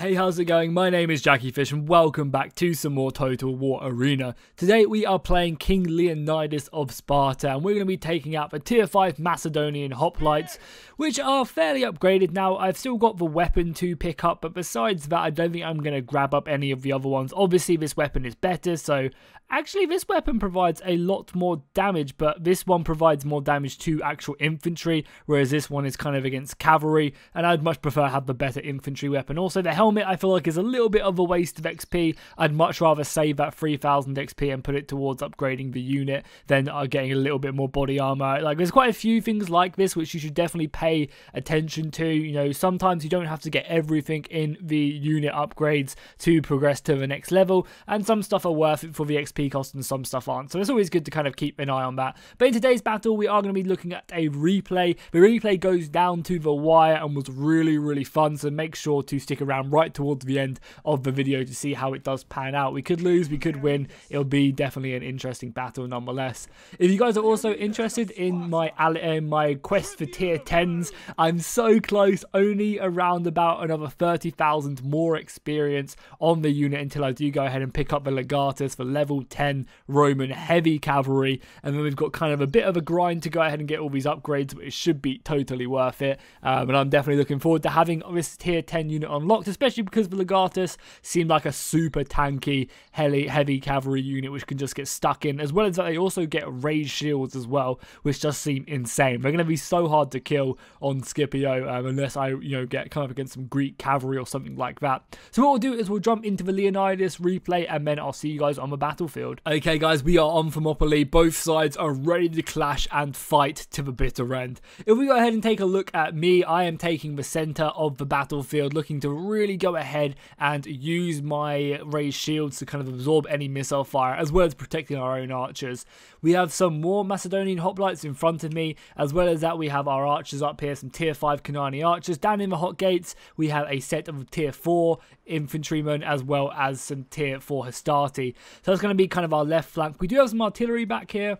Hey, how's it going? My name is jackiefishhh and welcome back to some more Total War Arena. Today we are playing King Leonidas of Sparta and we're going to be taking out the tier 5 Macedonian Hoplites, which are fairly upgraded now. I've still got the weapon to pick up, but besides that I don't think I'm going to grab up any of the other ones. Obviously this weapon is better, so actually this weapon provides a lot more damage, but this one provides more damage to actual infantry, whereas this one is kind of against cavalry, and I'd much prefer have the better infantry weapon. Also the helmet I feel like is a little bit of a waste of XP. I'd much rather save that 3000 XP and put it towards upgrading the unit than getting a little bit more body armor. Like, there's quite a few things like this which you should definitely pay attention to. You know, sometimes you don't have to get everything in the unit upgrades to progress to the next level, and some stuff are worth it for the XP cost and some stuff aren't, so it's always good to kind of keep an eye on that. But in today's battle we are going to be looking at a replay. The replay goes down to the wire and was really fun, so make sure to stick around right towards the end of the video to see how it does pan out. We could lose, we could win. It'll be definitely an interesting battle nonetheless. If you guys are also interested in my quest for tier 10s, I'm so close, only around about another 30,000 more experience on the unit until I do go ahead and pick up the Legatus for level 10 Roman heavy cavalry, and then we've got kind of a bit of a grind to go ahead and get all these upgrades, but it should be totally worth it. And I'm definitely looking forward to having this tier 10 unit unlocked, especially because the Legatus seemed like a super tanky heavy cavalry unit which can just get stuck in, as well as that they also get raised shields as well, which just seem insane. They're going to be so hard to kill on Scipio unless I get come up against some Greek cavalry or something like that. So what we'll do is we'll jump into the Leonidas replay and then I'll see you guys on the battlefield. Okay guys, we are on Thermopylae. Both sides are ready to clash and fight to the bitter end. If we go ahead and take a look at me, I am taking the center of the battlefield, looking to really go ahead and use my raised shields to kind of absorb any missile fire, as well as protecting our own archers. We have some more Macedonian Hoplites in front of me, as well as that we have our archers up here, some tier 5 Kanani archers. Down in the hot gates we have a set of tier 4 infantrymen, as well as some tier 4 Hastati. So that's going to be kind of our left flank. We do have some artillery back here,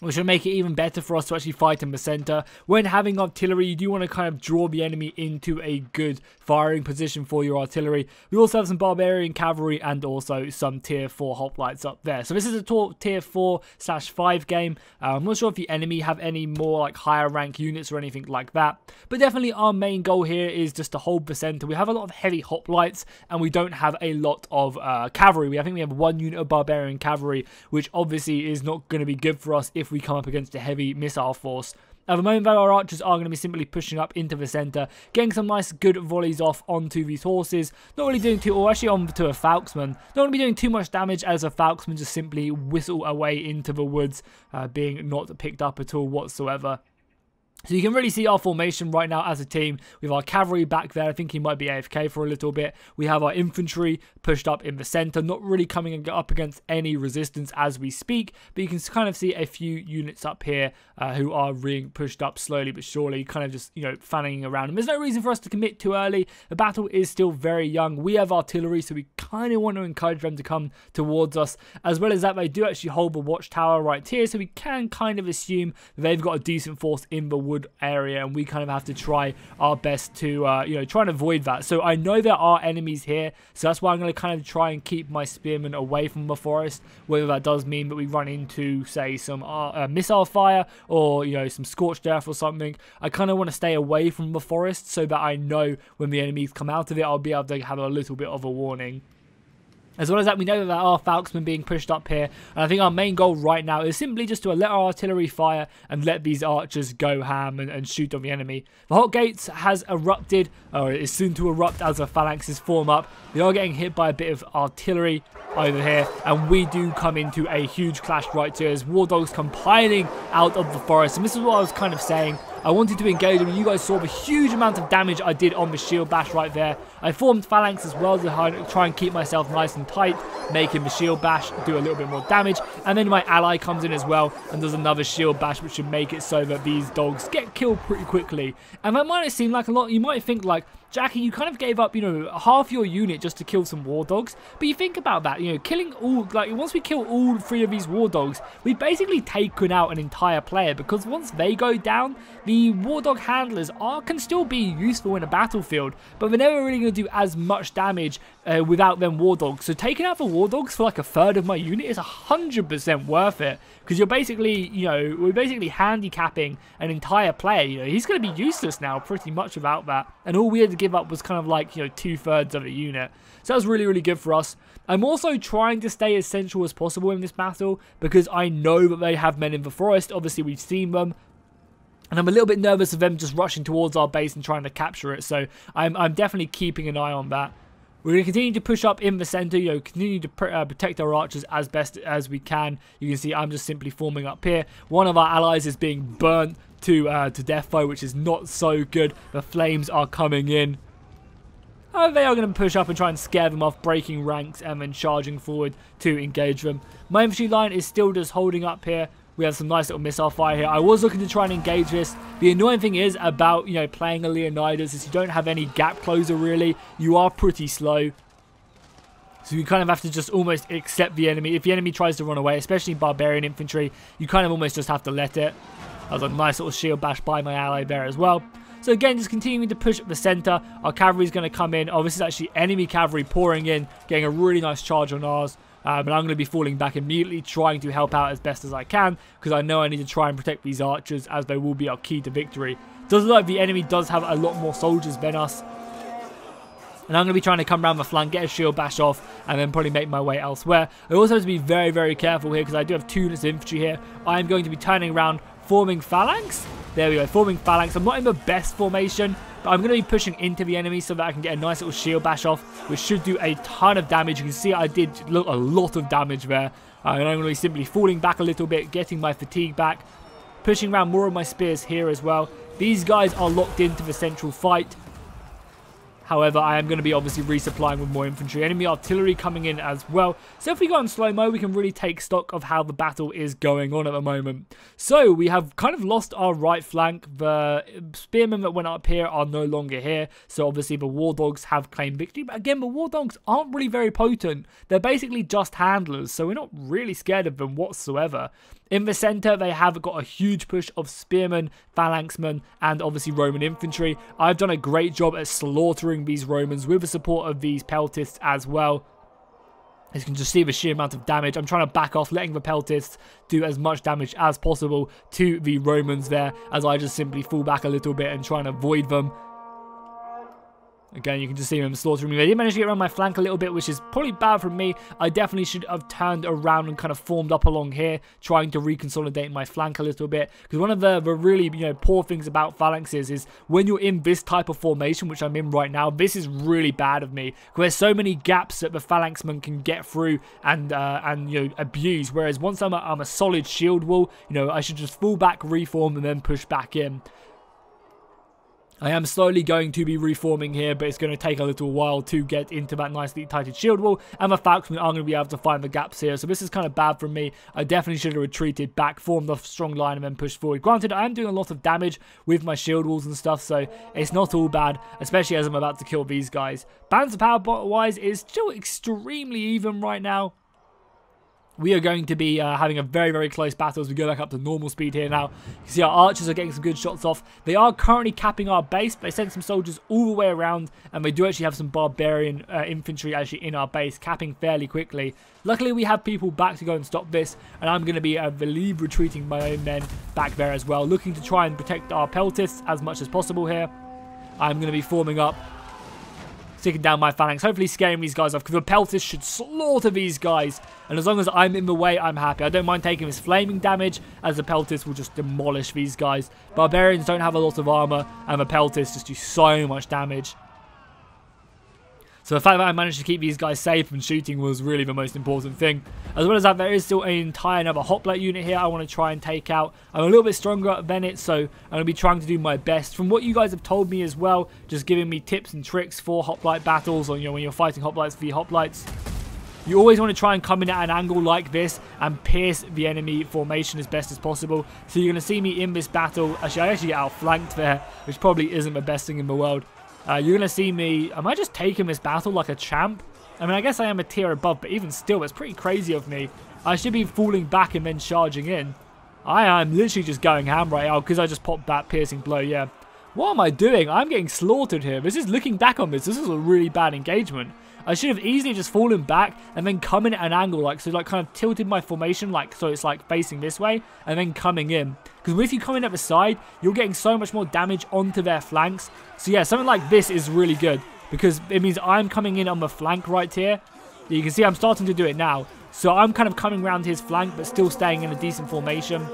which will make it even better for us to actually fight in the center. When having artillery, you do want to kind of draw the enemy into a good firing position for your artillery. We also have some barbarian cavalry and also some tier 4 hoplites up there. So this is a tier 4/5 game. I'm not sure if the enemy have any more like higher rank units or anything like that, but definitely our main goal here is just to hold the center. We have a lot of heavy hoplites and we don't have a lot of cavalry. I think we have one unit of barbarian cavalry, which obviously is not going to be good for us if we come up against a heavy missile force. At the moment, though, our archers are going to be simply pushing up into the centre, getting some nice good volleys off onto these horses. Not really doing too, or actually onto a falxman. Not going to be doing too much damage as a falxman just simply whistle away into the woods, being not picked up at all whatsoever. So you can really see our formation right now as a team. We have our cavalry back there. I think he might be AFK for a little bit. We have our infantry pushed up in the center, not really coming up against any resistance as we speak. But you can kind of see a few units up here who are being pushed up slowly but surely, kind of just, fanning around. And there's no reason for us to commit too early. The battle is still very young. We have artillery, so we kind of want to encourage them to come towards us. As well as that, they do actually hold the watchtower right here, so we can kind of assume they've got a decent force in the wood area, and we kind of have to try our best to try and avoid that. So I know there are enemies here, so that's why I'm going to kind of try and keep my spearmen away from the forest, whether that does mean that we run into, say, some missile fire or some scorched earth or something. I kind of want to stay away from the forest so that I know when the enemies come out of it, I'll be able to have a little bit of a warning. As well as that, we know that there are falxmen being pushed up here, and I think our main goal right now is simply just to let our artillery fire and let these archers go ham and shoot on the enemy. The hot gates has erupted, or is soon to erupt as the phalanxes form up. We are getting hit by a bit of artillery over here, and we do come into a huge clash right here as war dogs come piling out of the forest. And this is what I was kind of saying. I wanted to engage them. You guys saw the huge amount of damage I did on the shield bash right there. I formed phalanx as well to try and keep myself nice and tight, making the shield bash do a little bit more damage. And then my ally comes in as well and does another shield bash, which should make it so that these dogs get killed pretty quickly. And that might seem like a lot. You might think like, Jackie, you kind of gave up, you know, half your unit just to kill some war dogs. But you think about that, you know, killing all, like, once we kill all 3 of these war dogs, we've basically taken out an entire player, because once they go down, the war dog handlers can still be useful in a battlefield, but they're never really going to do as much damage without them war dogs. So taking out the war dogs for like a third of my unit is 100% worth it, because you're basically, you know, we're basically handicapping an entire player. You know, he's going to be useless now pretty much without that, and all we had to give up was kind of like, you know, 2/3 of a unit. So that was really, really good for us. I'm also trying to stay as central as possible in this battle, because I know that they have men in the forest. Obviously, we've seen them. And I'm a little bit nervous of them just rushing towards our base and trying to capture it. So I'm definitely keeping an eye on that. We're going to continue to push up in the center, you know, continue to protect our archers as best as we can. You can see I'm just simply forming up here. One of our allies is being burnt to death, though, which is not so good. The flames are coming in. They are going to push up and try and scare them off, breaking ranks and then charging forward to engage them. My infantry line is still just holding up here. We have some nice little missile fire here. I was looking to try and engage this. The annoying thing is about, you know, playing a Leonidas is you don't have any gap closer really. You are pretty slow. So you kind of have to just almost accept the enemy. If the enemy tries to run away, especially barbarian infantry, you kind of almost just have to let it. That was a nice little shield bash by my ally there as well. So again, just continuing to push up the center. Our cavalry is going to come in. Oh, this is actually enemy cavalry pouring in, getting a really nice charge on ours. But I'm going to be falling back immediately, trying to help out as best as I can, because I know I need to try and protect these archers, as they will be our key to victory. Does look like the enemy does have a lot more soldiers than us. And I'm going to be trying to come around the flank, get a shield bash off, and then probably make my way elsewhere. I also have to be very, very careful here, because I do have 2 units of infantry here. I'm going to be turning around, forming phalanx. There we go, forming phalanx. I'm not in the best formation, but I'm going to be pushing into the enemy so that I can get a nice little shield bash off, which should do a ton of damage. You can see I did a lot of damage there. And I'm going to be simply falling back a little bit, getting my fatigue back, pushing around more of my spears here as well. These guys are locked into the central fight. However, I am going to be obviously resupplying with more infantry. Enemy artillery coming in as well. So if we go on slow-mo, we can really take stock of how the battle is going on at the moment. So we have kind of lost our right flank. The spearmen that went up here are no longer here. So obviously the war dogs have claimed victory. But again, the war dogs aren't really very potent. They're basically just handlers. So we're not really scared of them whatsoever. In the center, they have got a huge push of spearmen, phalanxmen, and obviously Roman infantry. I've done a great job at slaughtering these Romans with the support of these peltists as well. As you can just see the sheer amount of damage. I'm trying to back off, letting the peltists do as much damage as possible to the Romans there, as I just simply fall back a little bit and try and avoid them. Again, you can just see them slaughtering me. They did manage to get around my flank a little bit, which is probably bad from me. I definitely should have turned around and kind of formed up along here, trying to reconsolidate my flank a little bit. Because one of the really, you know, poor things about phalanxes is when you're in this type of formation, which I'm in right now, this is really bad of me. Because there's so many gaps that the phalanxmen can get through and you know, abuse. Whereas once I'm a solid shield wall, you know, I should just fall back, reform, and then push back in. I am slowly going to be reforming here, but it's going to take a little while to get into that nicely tighted shield wall, and the Falcons are going to be able to find the gaps here, so this is kind of bad from me. I definitely should have retreated back, formed a strong line, and then pushed forward. Granted, I am doing a lot of damage with my shield walls and stuff, so it's not all bad, especially as I'm about to kill these guys. Bands of power-wise, it's still extremely even right now. We are going to be having a very, very close battle as we go back up to normal speed here now. You can see our archers are getting some good shots off. They are currently capping our base. They sent some soldiers all the way around, and they do actually have some barbarian infantry actually in our base, capping fairly quickly. Luckily, we have people back to go and stop this, and I'm going to be, I believe, retreating my own men back there as well, looking to try and protect our peltists as much as possible here. I'm going to be forming up, sticking down my phalanx, hopefully scaring these guys off, because the peltists should slaughter these guys, and as long as I'm in the way, I'm happy. I don't mind taking this flaming damage, as the peltists will just demolish these guys. Barbarians don't have a lot of armor, and the peltists just do so much damage. So the fact that I managed to keep these guys safe and shooting was really the most important thing. As well as that, there is still an entire another hoplite unit here I want to try and take out. I'm a little bit stronger than it, so I'm going to be trying to do my best. From what you guys have told me as well, just giving me tips and tricks for hoplite battles, or you know, when you're fighting hoplites v hoplites, you always want to try and come in at an angle like this and pierce the enemy formation as best as possible. So you're going to see me in this battle. Actually, I actually get outflanked there, which probably isn't the best thing in the world. You're going to see me... Am I just taking this battle like a champ? I mean, I guess I am a tier above, but even still, it's pretty crazy of me. I should be falling back and then charging in. I am literally just going ham right now because I just popped that piercing blow, yeah. What am I doing? I'm getting slaughtered here. This is, looking back on this is a really bad engagement. I should have easily just fallen back and then come in at an angle, like, so like kind of tilted my formation, like, so it's like facing this way and then coming in. Because if you come in at the side, you're getting so much more damage onto their flanks. So yeah, something like this is really good because it means I'm coming in on the flank right here. You can see I'm starting to do it now. So I'm kind of coming around his flank but still staying in a decent formation.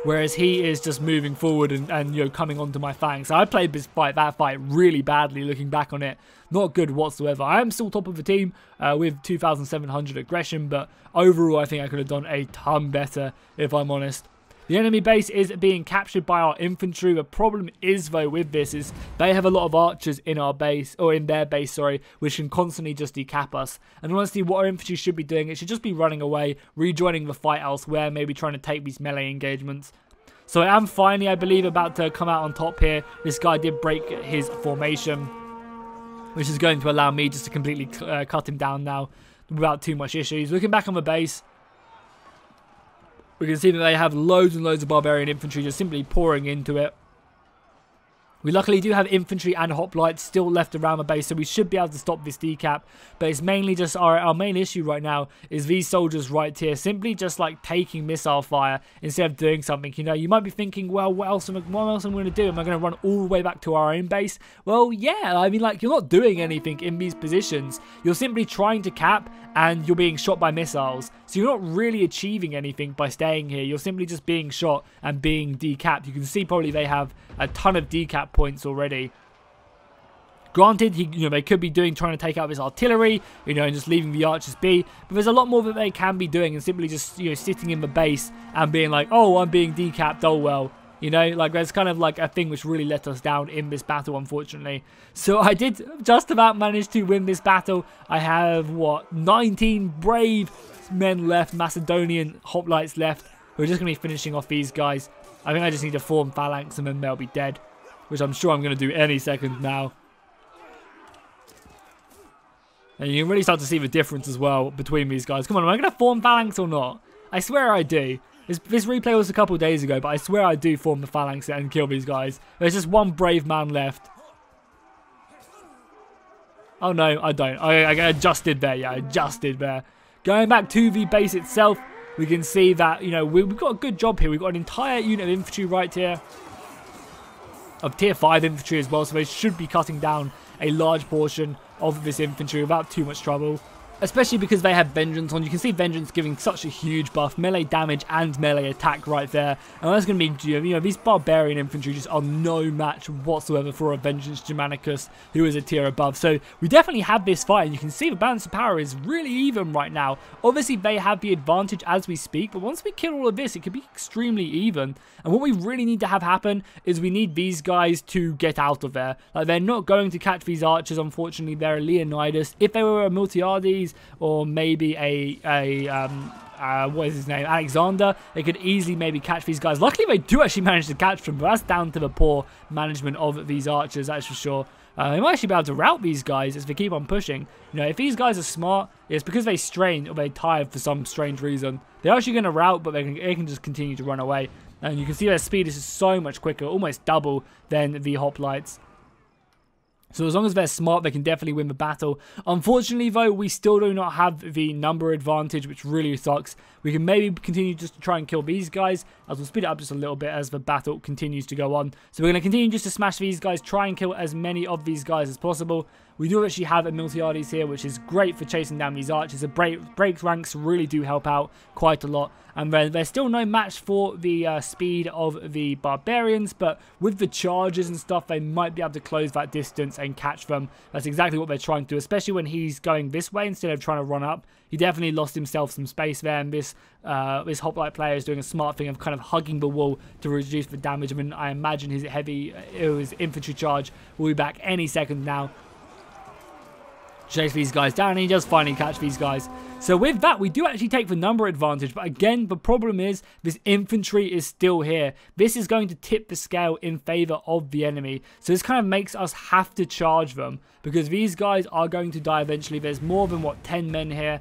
Whereas he is just moving forward and you know, coming onto my flank. So I played that fight really badly looking back on it. Not good whatsoever. I am still top of the team with 2,700 aggression, but overall I think I could have done a ton better if I'm honest. The enemy base is being captured by our infantry. The problem is, though, with this is they have a lot of archers in our base, or in their base, sorry, which can constantly just decap us. And honestly, what our infantry should be doing, it should just be running away, rejoining the fight elsewhere, maybe trying to take these melee engagements. So I am finally, I believe, about to come out on top here. This guy did break his formation, which is going to allow me just to completely cut him down now without too much issues. Looking back on the base, we can see that they have loads and loads of barbarian infantry just simply pouring into it. We luckily do have infantry and hoplites still left around the base, so we should be able to stop this decap. But it's mainly just our main issue right now is these soldiers right here simply just like taking missile fire instead of doing something. You know, you might be thinking, well, what else am I going to do? Am I going to run all the way back to our own base? Well, yeah, I mean, like, you're not doing anything in these positions. You're simply trying to cap and you're being shot by missiles. So you're not really achieving anything by staying here. You're simply just being shot and being decapped. You can see probably they have a ton of decap points already. Granted, they could be trying to take out this artillery, and just leaving the archers be. But there's a lot more that they can be doing and simply just, sitting in the base and being like, oh, I'm being decapped, oh well. Like there's kind of like a thing which really let us down in this battle, unfortunately. So I did just about manage to win this battle. I have, 19 brave men left, Macedonian hoplites left. We're just going to be finishing off these guys. I think I just need to form phalanx and then they'll be dead, which I'm sure I'm going to do any second now. And you can really start to see the difference as well between these guys. Come on, am I going to form phalanx or not? I swear I do. This replay was a couple of days ago, but I swear I do form the phalanx and kill these guys. There's just one brave man left. Oh no, I don't. I adjusted there, yeah, I adjusted there. Going back to the base itself, we can see that, we've got a good job here. We've got an entire unit of infantry right here. Of tier 5 infantry as well, so they should be cutting down a large portion of this infantry without too much trouble. Especially because they have Vengeance on. You can see Vengeance giving such a huge buff. Melee damage and melee attack right there. And that's going to be, these barbarian infantry just are no match whatsoever for a Vengeance Germanicus, who is a tier above. So we definitely have this fight. And you can see the balance of power is really even right now. Obviously, they have the advantage as we speak. But once we kill all of this, it could be extremely even. And what we really need to have happen is we need these guys to get out of there. Like, they're not going to catch these archers, unfortunately. They're a Leonidas. If they were a Miltiades, or maybe what is his name, Alexander, they could easily maybe catch these guys. Luckily, they do actually manage to catch them, but that's down to the poor management of these archers, that's for sure. They might actually be able to rout these guys as they keep on pushing. If these guys are smart, it's because they strain or they tire for some strange reason. They're actually going to rout, but they can just continue to run away. And you can see their speed is just so much quicker, almost double than the hoplites. So as long as they're smart, they can definitely win the battle. Unfortunately, though, we still do not have the number advantage, which really sucks. We can maybe continue just to try and kill these guys, as we'll speed it up just a little bit as the battle continues to go on. So we're going to continue just to smash these guys, try and kill as many of these guys as possible. We do actually have a Miltiades here, which is great for chasing down these archers. The break ranks really do help out quite a lot. And there's still no match for the speed of the barbarians, but with the charges and stuff, they might be able to close that distance and catch them. That's exactly what they're trying to do, especially when he's going this way instead of trying to run up. He definitely lost himself some space there, and this hoplite player is doing a smart thing of kind of hugging the wall to reduce the damage. I mean, I imagine his infantry charge will be back any second now. chase these guys down, and he does finally catch these guys. So with that, we do actually take the number advantage, but again, the problem is this infantry is still here. This is going to tip the scale in favor of the enemy. So this kind of makes us have to charge them, because these guys are going to die eventually. There's more than, what, 10 men here?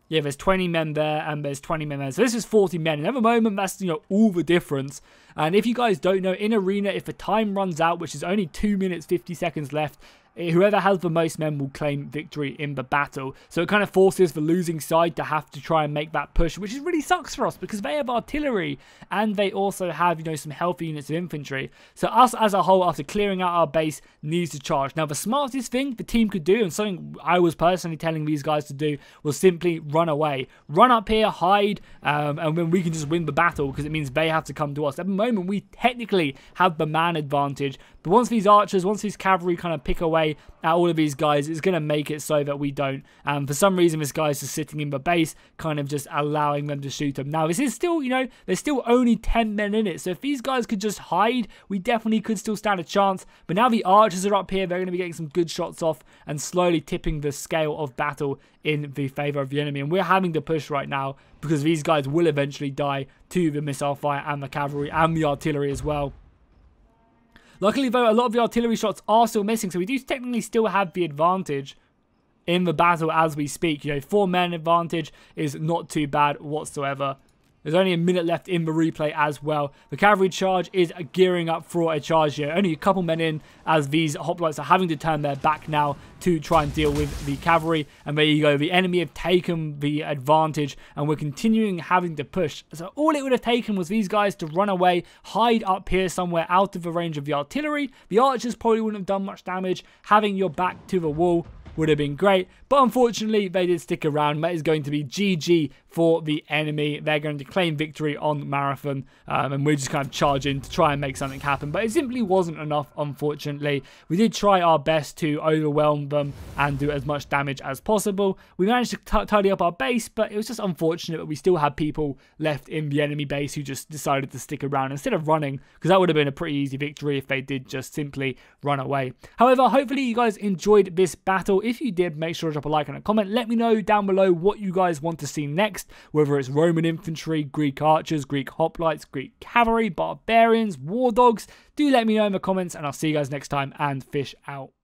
Yeah, there's 20 men there, and there's 20 men there. So this is 40 men. And at the moment, that's, you know, all the difference. And if you guys don't know, in Arena, if the time runs out, which is only 2 minutes, 50 seconds left, whoever has the most men will claim victory in the battle. So it kind of forces the losing side to have to try and make that push, which really sucks for us because they have artillery and they also have, you know, some healthy units of infantry. So us as a whole, after clearing out our base, needs to charge. Now, the smartest thing the team could do, and something I was personally telling these guys to do, was simply run away. Run up here, hide, and then we can just win the battle, because it means they have to come to us. At the moment, we technically have the man advantage, but once these archers, once these cavalry kind of pick away at all of these guys, it's going to make it so that we don't. For some reason, this guy's just sitting in the base, kind of just allowing them to shoot them. Now, this is still, you know, there's still only 10 men in it, so if these guys could just hide, we definitely could still stand a chance. But now the archers are up here, they're going to be getting some good shots off and slowly tipping the scale of battle in the favor of the enemy. And we're having to push right now because these guys will eventually die to the missile fire and the cavalry and the artillery as well. Luckily, though, a lot of the artillery shots are still missing, so we do technically still have the advantage in the battle as we speak. You know, 4 men advantage is not too bad whatsoever. There's only a minute left in the replay as well. The cavalry charge is gearing up for a charge here. Only a couple men in, as these hoplites are having to turn their back now to try and deal with the cavalry. And there you go. The enemy have taken the advantage, and we're continuing having to push. So all it would have taken was these guys to run away, hide up here somewhere out of the range of the artillery. The archers probably wouldn't have done much damage. Having your back to the wall would have been great, but unfortunately they did stick around. That is going to be GG for the enemy. They're going to claim victory on Marathon, and we're just kind of charging to try and make something happen, but it simply wasn't enough, unfortunately. We did try our best to overwhelm them and do as much damage as possible. We managed to tidy up our base, but it was just unfortunate that we still had people left in the enemy base who just decided to stick around instead of running, because that would have been a pretty easy victory if they did just simply run away. However, hopefully you guys enjoyed this battle. If you did, make sure to drop a like and a comment. Let me know down below what you guys want to see next, whether it's Roman infantry, Greek archers, Greek hoplites, Greek cavalry, barbarians, war dogs. Do let me know in the comments, and I'll see you guys next time, and fish out.